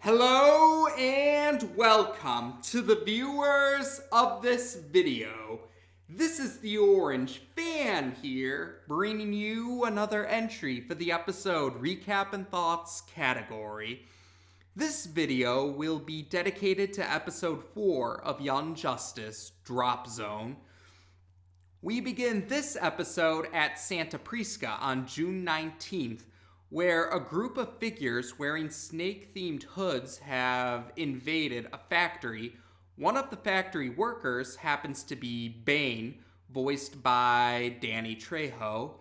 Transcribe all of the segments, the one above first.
Hello and welcome to the viewers of this video. This is the Orange Fan here, bringing you another entry for the episode Recap and Thoughts category. This video will be dedicated to episode 4 of Young Justice, Drop Zone. We begin this episode at Santa Prisca on June 19th, where a group of figures wearing snake-themed hoods have invaded a factory. One of the factory workers happens to be Bane, voiced by Danny Trejo.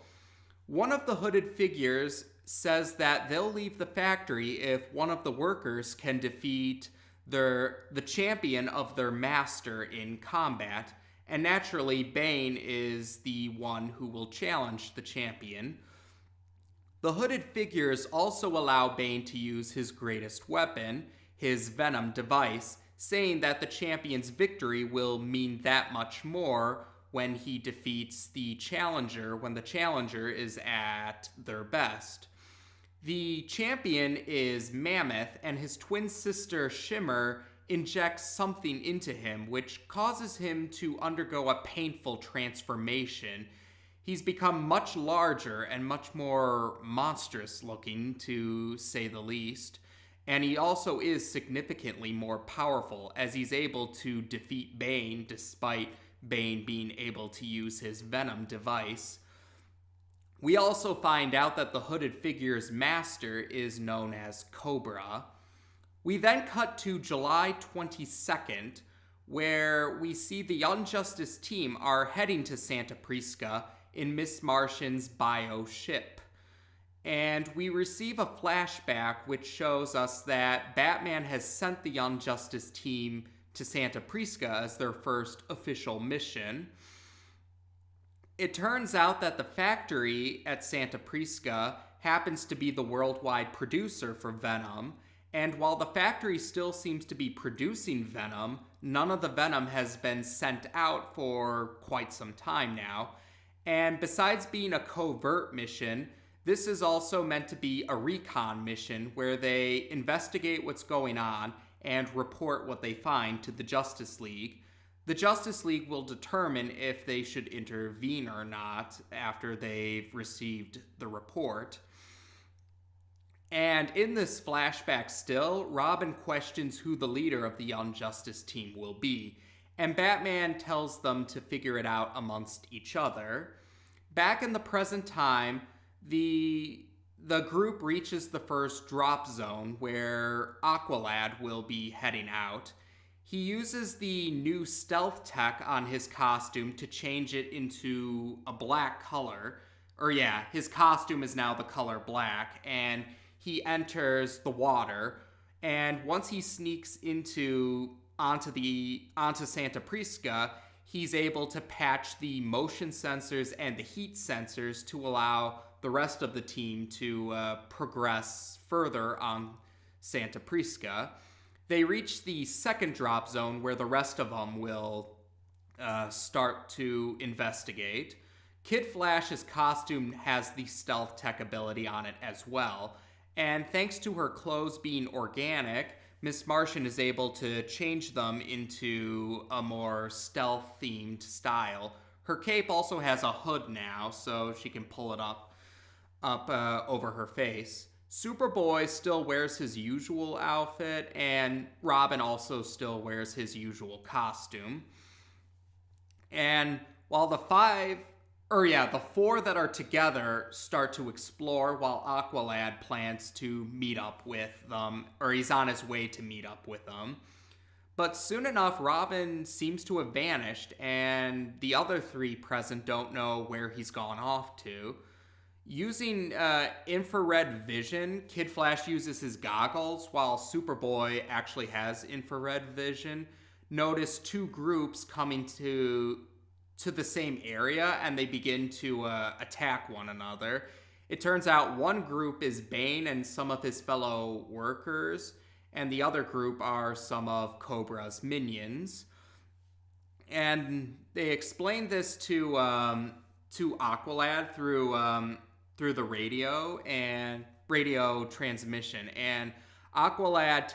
One of the hooded figures says that they'll leave the factory if one of the workers can defeat the champion of their master in combat. And naturally, Bane is the one who will challenge the champion. The hooded figures also allow Bane to use his greatest weapon, his Venom device, saying that the champion's victory will mean that much more when he defeats the challenger, when the challenger is at their best. The champion is Mammoth, and his twin sister Shimmer injects something into him, which causes him to undergo a painful transformation. He's become much larger and much more monstrous looking, to say the least. And he also is significantly more powerful, as he's able to defeat Bane despite Bane being able to use his Venom device. We also find out that the hooded figure's master is known as Kobra. We then cut to July 22nd, where we see the Young Justice team are heading to Santa Prisca in Miss Martian's bio ship. And we receive a flashback which shows us that Batman has sent the Young Justice team to Santa Prisca as their first official mission. It turns out that the factory at Santa Prisca happens to be the worldwide producer for Venom, and while the factory still seems to be producing Venom, none of the Venom has been sent out for quite some time now. And besides being a covert mission, this is also meant to be a recon mission where they investigate what's going on and report what they find to the Justice League. The Justice League will determine if they should intervene or not after they've received the report. And in this flashback still, Robin questions who the leader of the Young Justice team will be, and Batman tells them to figure it out amongst each other. Back in the present time, the group reaches the first drop zone where Aqualad will be heading out. He uses the new stealth tech on his costume to change it into a black color. His costume is now the color black, and he enters the water. And once he sneaks onto Santa Prisca, he's able to patch the motion sensors and the heat sensors to allow the rest of the team to progress further on Santa Prisca. They reach the second drop zone where the rest of them will start to investigate. Kid Flash's costume has the stealth tech ability on it as well, and thanks to her clothes being organic, Miss Martian is able to change them into a more stealth-themed style. Her cape also has a hood now, so she can pull it up over her face. Superboy still wears his usual outfit, and Robin also still wears his usual costume. And while the four that are together start to explore, while Aqualad plans to meet up with them, or he's on his way to meet up with them. But soon enough, Robin seems to have vanished, and the other three present don't know where he's gone off to. Using infrared vision, Kid Flash uses his goggles, while Superboy actually has infrared vision. Notice two groups coming to the same area, and they begin to attack one another. It turns out one group is Bane and some of his fellow workers, and the other group are some of Kobra's minions. And they explain this to Aqualad through the radio transmission, and Aqualad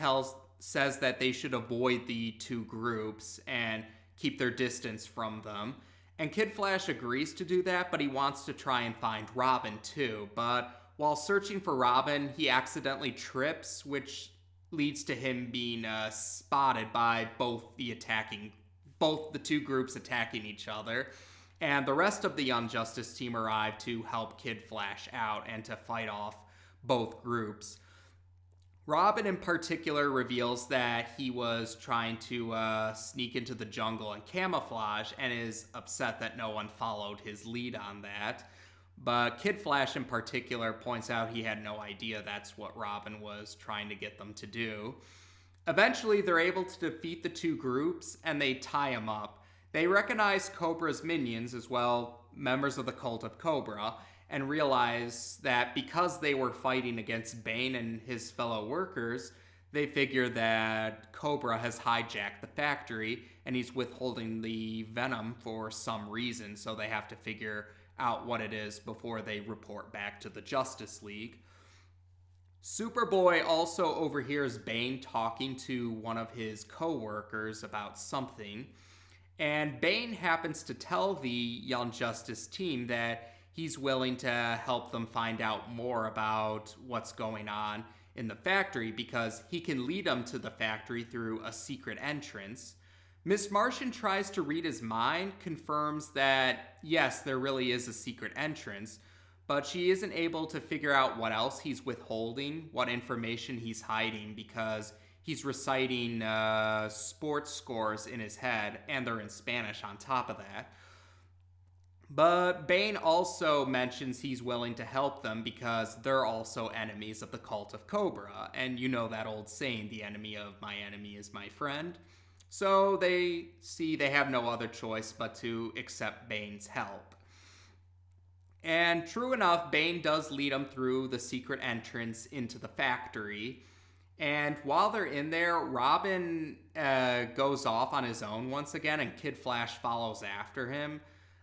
says that they should avoid the two groups and keep their distance from them. And Kid Flash agrees to do that, but he wants to try and find Robin too. But while searching for Robin, he accidentally trips, which leads to him being spotted by both the two groups attacking each other. And the rest of the Young Justice team arrive to help Kid Flash out and to fight off both groups. Robin in particular reveals that he was trying to sneak into the jungle and camouflage and is upset that no one followed his lead on that. But Kid Flash in particular points out he had no idea that's what Robin was trying to get them to do. Eventually, they're able to defeat the two groups and they tie him up. They recognize Kobra's minions as well, members of the Cult of Kobra, and realize that because they were fighting against Bane and his fellow workers, they figure that Kobra has hijacked the factory and he's withholding the Venom for some reason, so they have to figure out what it is before they report back to the Justice League. Superboy also overhears Bane talking to one of his co-workers about something, and Bane happens to tell the Young Justice team that he's willing to help them find out more about what's going on in the factory because he can lead them to the factory through a secret entrance. Miss Martian tries to read his mind, confirms that yes, there really is a secret entrance, but she isn't able to figure out what else he's withholding, what information he's hiding, because he's reciting sports scores in his head, and they're in Spanish on top of that. But Bane also mentions he's willing to help them because they're also enemies of the Cult of Kobra. And you know that old saying, the enemy of my enemy is my friend. So they see they have no other choice but to accept Bane's help. And true enough, Bane does lead them through the secret entrance into the factory. And while they're in there, Robin goes off on his own once again, and Kid Flash follows after him.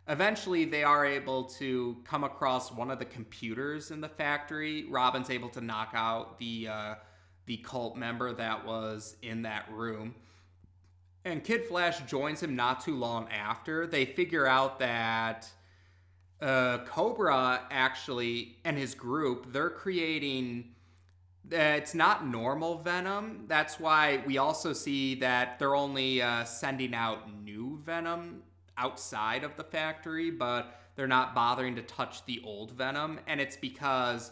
Eventually, they are able to come across one of the computers in the factory. Robin's able to knock out the cult member that was in that room. And Kid Flash joins him not too long after. They figure out that Kobra actually, and his group, they're creating... it's not normal Venom. That's why we also see that they're only sending out new Venom outside of the factory, but they're not bothering to touch the old Venom. And it's because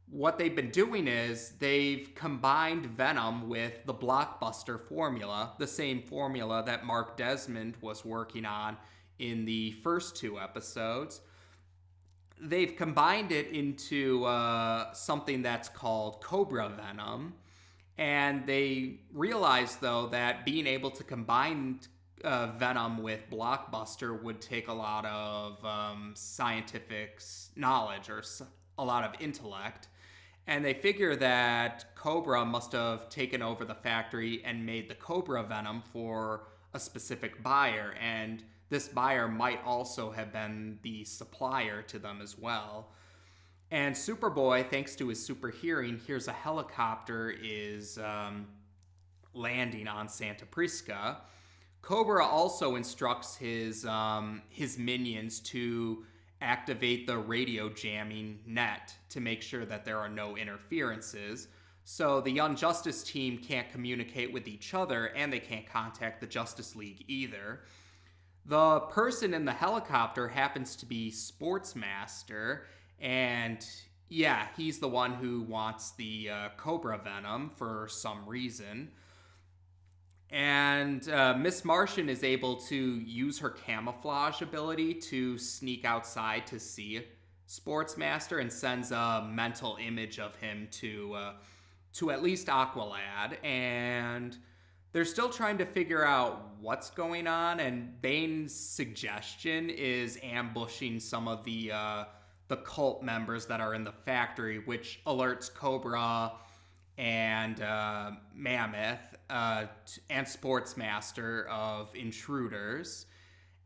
what they've been doing is they've combined Venom with the blockbuster formula, the same formula that Mark Desmond was working on in the first two episodes. They've combined it into something that's called Cobra Venom. And they realized, though, that being able to combine Venom with blockbuster would take a lot of scientific knowledge or a lot of intellect. And they figure that Kobra must have taken over the factory and made the Cobra Venom for a specific buyer. And this buyer might also have been the supplier to them as well. And Superboy, thanks to his super hearing, hears a helicopter is landing on Santa Prisca. Kobra also instructs his minions to activate the radio jamming net to make sure that there are no interferences. So the Young Justice team can't communicate with each other, and they can't contact the Justice League either. The person in the helicopter happens to be Sportsmaster, and yeah, he's the one who wants the Cobra Venom for some reason. And Miss Martian is able to use her camouflage ability to sneak outside to see Sportsmaster and sends a mental image of him to at least Aqualad. And they're still trying to figure out what's going on, and Bane's suggestion is ambushing some of the cult members that are in the factory, which alerts Kobra and Mammoth and Sportsmaster of intruders.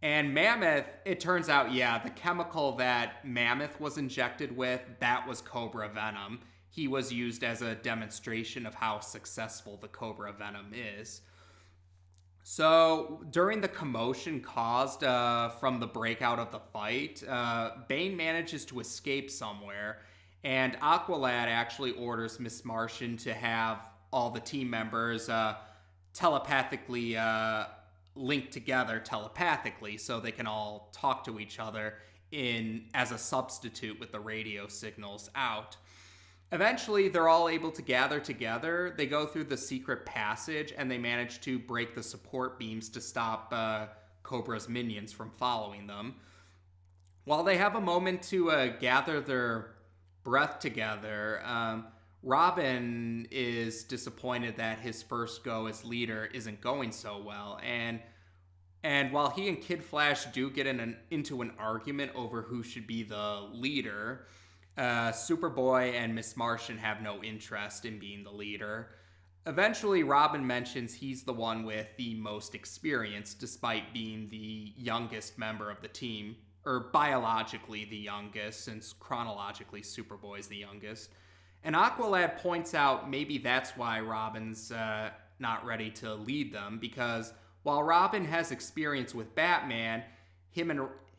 And Mammoth, it turns out, yeah, the chemical that Mammoth was injected with, that was Cobra Venom. he was used as a demonstration of how successful the Cobra Venom is. So, during the commotion caused from the breakout of the fight, Bane manages to escape somewhere, and Aqualad actually orders Miss Martian to have all the team members telepathically linked together telepathically so they can all talk to each other as a substitute with the radio signals out. Eventually, they're all able to gather together. They go through the secret passage, and they manage to break the support beams to stop Cobra's minions from following them. While they have a moment to gather their breath together, Robin is disappointed that his first go as leader isn't going so well. And while he and Kid Flash do get into an argument over who should be the leader, Superboy and Miss Martian have no interest in being the leader. Eventually, Robin mentions he's the one with the most experience, despite being the youngest member of the team, or biologically the youngest, since chronologically Superboy's the youngest. And Aqualad points out maybe that's why Robin's not ready to lead them, because while Robin has experience with Batman, him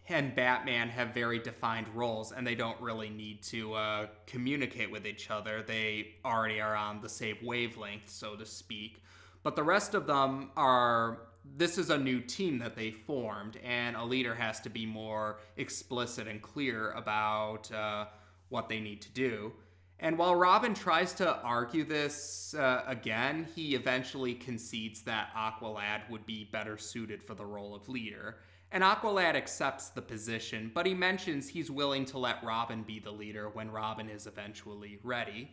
and Batman have very defined roles, and they don't really need to communicate with each other. They already are on the same wavelength, so to speak. But the rest of them this is a new team that they formed, and a leader has to be more explicit and clear about what they need to do. And while Robin tries to argue this again, he eventually concedes that Aqualad would be better suited for the role of leader. And Aqualad accepts the position, but he mentions he's willing to let Robin be the leader when Robin is eventually ready.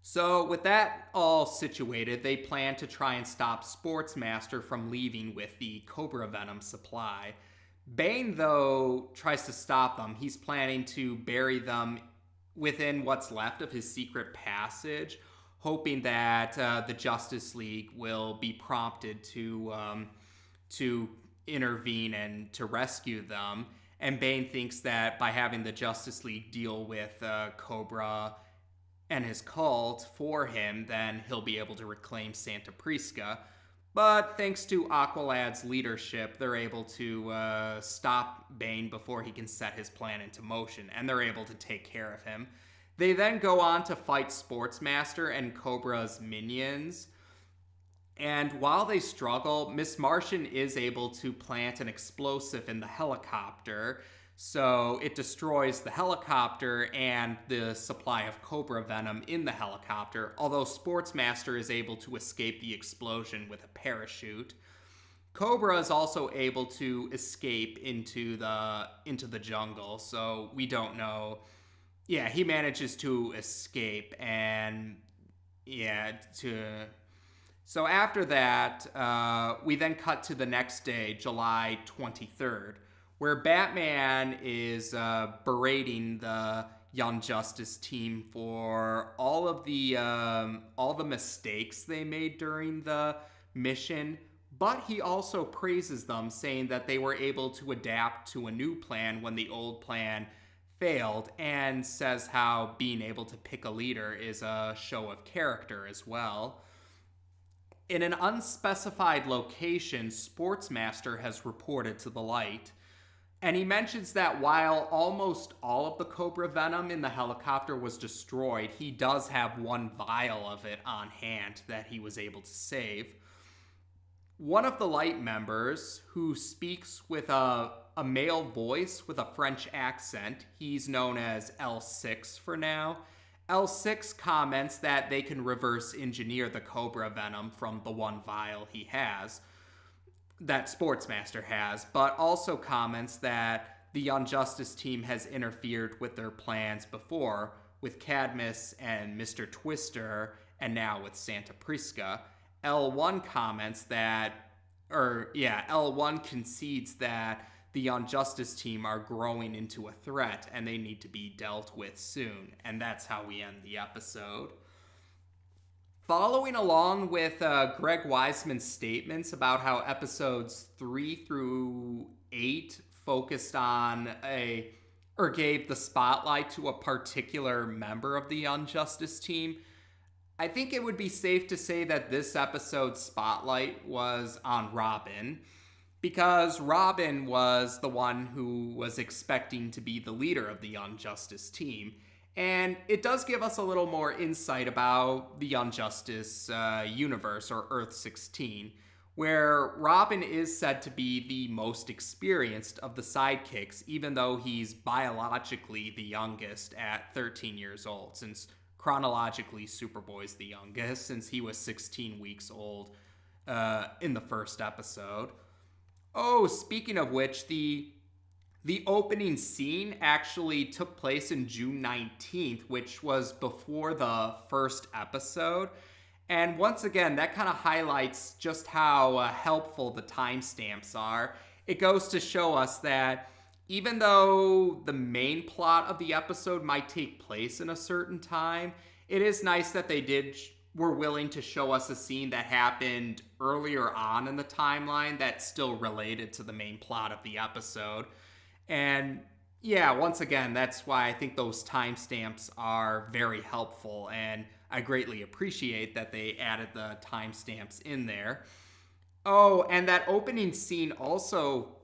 So with that all situated, they plan to try and stop Sportsmaster from leaving with the Cobra Venom supply. Bane, though, tries to stop them. He's planning to bury them within what's left of his secret passage, hoping that the Justice League will be prompted to intervene and to rescue them. And Bane thinks that by having the Justice League deal with Kobra and his cult for him, then he'll be able to reclaim Santa Prisca. But thanks to Aqualad's leadership, they're able to stop Bane before he can set his plan into motion, and they're able to take care of him. They then go on to fight Sportsmaster and Cobra's minions. And while they struggle, Miss Martian is able to plant an explosive in the helicopter, so it destroys the helicopter and the supply of Cobra Venom in the helicopter, although Sportsmaster is able to escape the explosion with a parachute. Cobra is also able to escape into the jungle, so we don't know. Yeah, he manages to escape, and So after that, we then cut to the next day, July 23rd, where Batman is berating the Young Justice team for all the mistakes they made during the mission, but he also praises them, saying that they were able to adapt to a new plan when the old plan failed, and says how being able to pick a leader is a show of character as well. In an unspecified location, Sportsmaster has reported to the light, and he mentions that while almost all of the Cobra Venom in the helicopter was destroyed, he does have one vial of it on hand that he was able to save. One of the Light members, who speaks with a male voice with a French accent, he's known as L6 for now. L6 comments that they can reverse engineer the Cobra Venom from the one vial he has, that Sportsmaster has, but also comments that the Unjustice team has interfered with their plans before, with Cadmus and Mr. Twister, and now with Santa Prisca. L1 concedes that the Unjustice team are growing into a threat and they need to be dealt with soon. And that's how we end the episode. Following along with Greg Weisman's statements about how episodes 3 through 8 focused on a or gave the spotlight to a particular member of the Injustice team, I think it would be safe to say that this episode's spotlight was on Robin, because Robin was the one who was expecting to be the leader of the Injustice team. And it does give us a little more insight about the Injustice universe, or Earth-16, where Robin is said to be the most experienced of the sidekicks, even though he's biologically the youngest at 13 years old, since chronologically Superboy's the youngest, since he was 16 weeks old in the first episode. Oh, speaking of which, the opening scene actually took place in June 19th, which was before the first episode. And once again, that kind of highlights just how helpful the timestamps are. It goes to show us that even though the main plot of the episode might take place in a certain time, it is nice that they were willing to show us a scene that happened earlier on in the timeline that's still related to the main plot of the episode. And yeah, once again, that's why I think those timestamps are very helpful, and I greatly appreciate that they added the timestamps in there. Oh, and that opening scene also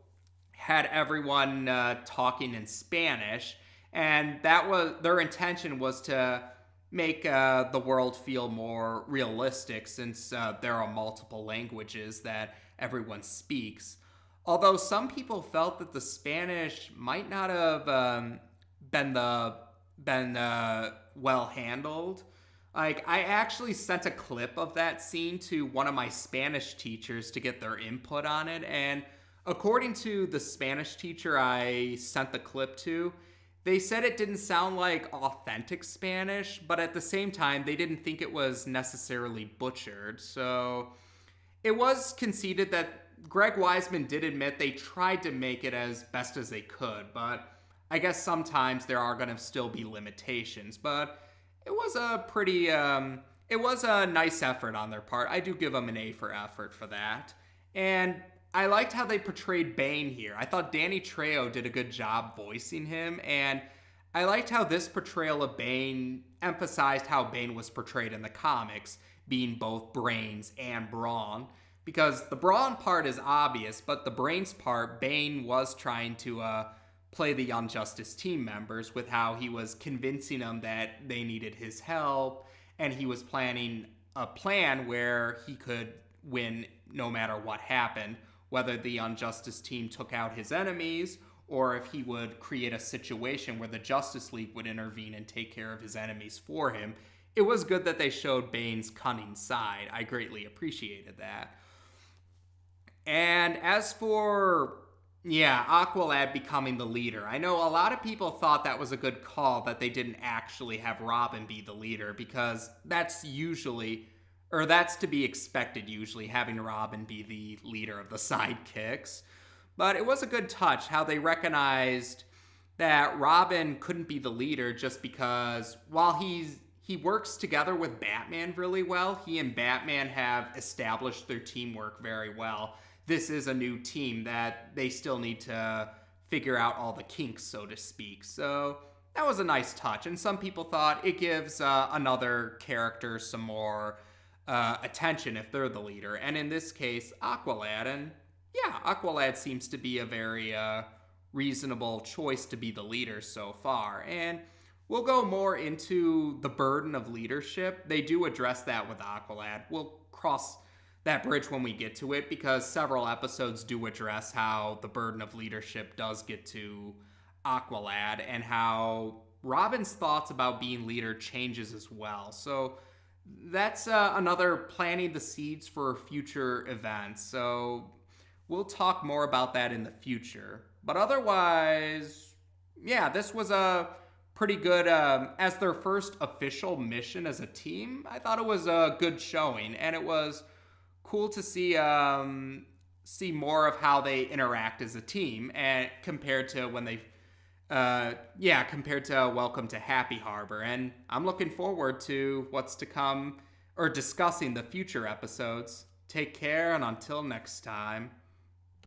had everyone talking in Spanish, and that was their intention was to make the world feel more realistic, since there are multiple languages that everyone speaks. Although some people felt that the Spanish might not have been well handled. Like, I actually sent a clip of that scene to one of my Spanish teachers to get their input on it, and according to the Spanish teacher I sent the clip to, they said it didn't sound like authentic Spanish, but at the same time, they didn't think it was necessarily butchered. So it was conceded that Greg Weisman did admit they tried to make it as best as they could, but I guess sometimes there are going to still be limitations. But it was it was a nice effort on their part. I do give them an A for effort for that. And I liked how they portrayed Bane here. I thought Danny Trejo did a good job voicing him, and I liked how this portrayal of Bane emphasized how Bane was portrayed in the comics, being both brains and brawn. Because the brawn part is obvious, but the brains part, Bane was trying to play the Injustice team members with how he was convincing them that they needed his help, and he was planning a plan where he could win no matter what happened, whether the Injustice team took out his enemies, or if he would create a situation where the Justice League would intervene and take care of his enemies for him. It was good that they showed Bane's cunning side. I greatly appreciated that. And as for, Aqualad becoming the leader, I know a lot of people thought that was a good call that they didn't actually have Robin be the leader, because that's to be expected usually, having Robin be the leader of the sidekicks. But it was a good touch how they recognized that Robin couldn't be the leader just because while he works together with Batman really well, he and Batman have established their teamwork very well. This is a new team that they still need to figure out all the kinks, so to speak. So that was a nice touch. And some people thought it gives another character some more attention if they're the leader. And in this case, Aqualad. And yeah, Aqualad seems to be a very reasonable choice to be the leader so far. And we'll go more into the burden of leadership. They do address that with Aqualad. We'll cross that bridge when we get to it, because several episodes do address how the burden of leadership does get to Aqualad, and how Robin's thoughts about being leader changes as well. So that's another planting the seeds for future events. So we'll talk more about that in the future. But otherwise, this was a pretty good, as their first official mission as a team, I thought it was a good showing, and it was cool to see more of how they interact as a team, and compared to when they compared to Welcome to Happy Harbor. And I'm looking forward to what's to come, or discussing the future episodes. Take care, and until next time.